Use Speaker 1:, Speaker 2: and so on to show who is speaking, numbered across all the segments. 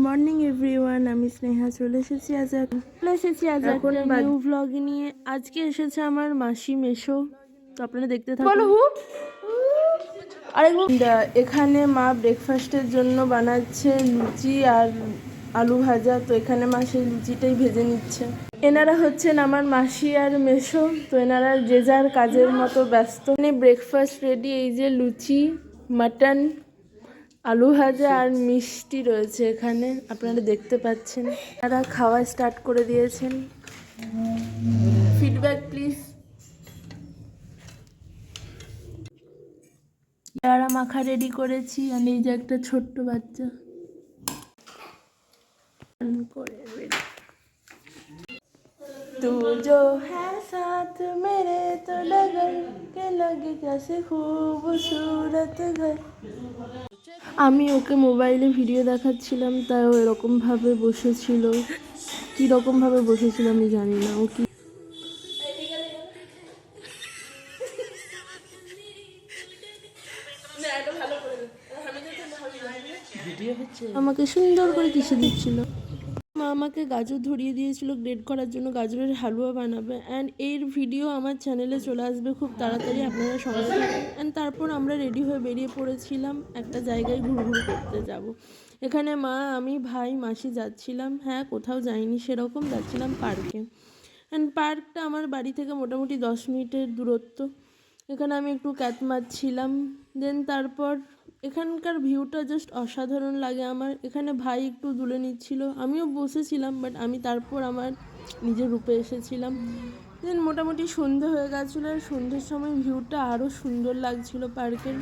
Speaker 1: Morning everyone, আমি স্নেহা চলে এসেছি আজ একটা নিউ ভ্লগ নিয়ে। আজকে এসেছে আমার মাসি মেশো, তো আপনারা দেখতে থাকুন। এখানে মা ব্রেকফাস্টের জন্য বানাচ্ছে লুচি আর আলু ভাজা। তো এখানে মা সেই লুচিটাই ভেজে নিচ্ছে। এনারা হচ্ছেন আমার মাসি আর মেশো, তো এনারা যে যার কাজের মতো ব্যস্ত। ব্রেকফাস্ট রেডি, এই যে লুচি, মাটন, আলু ভাজা আর মিষ্টি রয়েছে এখানে, আপনারা দেখতে পাচ্ছেন। তারা খাওয়া স্টার্ট করে দিয়েছেন। Feedback please. পেয়ারা মাখা রেডি করেছি, আর এই যে একটা ছোট্ট বাচ্চা করে तू जो है साथ मेरे तो लगे कैसे खूबसूरत घर। আমি ওকে মোবাইলে ভিডিও দেখাচ্ছিলাম, তাই ও এরকমভাবে বসেছিল। কীরকমভাবে বসেছিল আমি জানি না। ও কি আমাকে সুন্দর করে কিসে দিচ্ছিল। মা আমাকে গাজর ধরিয়ে দিয়েছিল গ্রেড করার জন্য, গাজরের হালুয়া বানাবে। অ্যান্ড এর ভিডিও আমার চ্যানেলে চলে আসবে খুব তাড়াতাড়ি, আপনারা সঙ্গে থাকুন। অ্যান্ড তারপর আমরা রেডি হয়ে বেরিয়ে পড়েছিলাম একটা জায়গায় ঘুরঘুর করতে যাব। এখানে মা, আমি, ভাই, মাসি যাচ্ছিলাম। হ্যাঁ, কোথাও যাইনি সেরকম, যাচ্ছিলাম পার্কে। অ্যান্ড পার্কটা আমার বাড়ি থেকে মোটামুটি 10 মিনিটের দূরত্ব। এখানে আমি একটু ক্যাট মারছিলাম। দেন তারপর এখানকার ভিউটা জাস্ট অসাধারণ লাগে আমার। এখানে ভাই একটু তুলে নিচ্ছিল, আমিও বসেছিলাম, বাট আমি তারপর আমার নিজের রূপে এসেছিলাম। দেন মোটামুটি সন্ধে হয়ে গেছিলো, আর সন্ধ্যের সময় ভিউটা আরও সুন্দর লাগছিল পার্কের।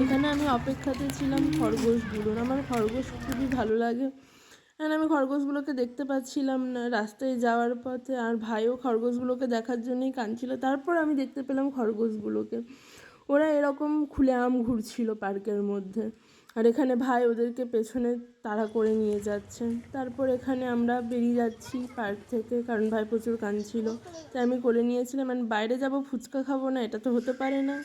Speaker 1: এখানে আমি অপেক্ষাতে ছিলাম খরগোশগুলোর। আমার খরগোশ খুবই ভালো লাগে। অ্যান্ড আমি খরগোশগুলোকে দেখতে পাচ্ছিলাম না রাস্তায় যাওয়ার পথে, আর ভাইও খরগোশগুলোকে দেখার জন্যই কাঁদছিল। তারপর আমি দেখতে পেলাম খরগোশগুলোকে, ওরা এরকম খুলে ঘুরছিল পার্কের মধ্যে। আর এখানে ভাই ওদেরকে পেছনে তাড়া করে নিয়ে যাচ্ছে। তারপর এখানে আমরা বেরিয়ে যাচ্ছি পার্ক থেকে, কারণ ভাই প্রচুর কাঁদছিল। তাই আমি কোলে নিয়েছিলাম। বাইরে যাব, ফুচকা খাবো না, এটা তো হতে পারে না।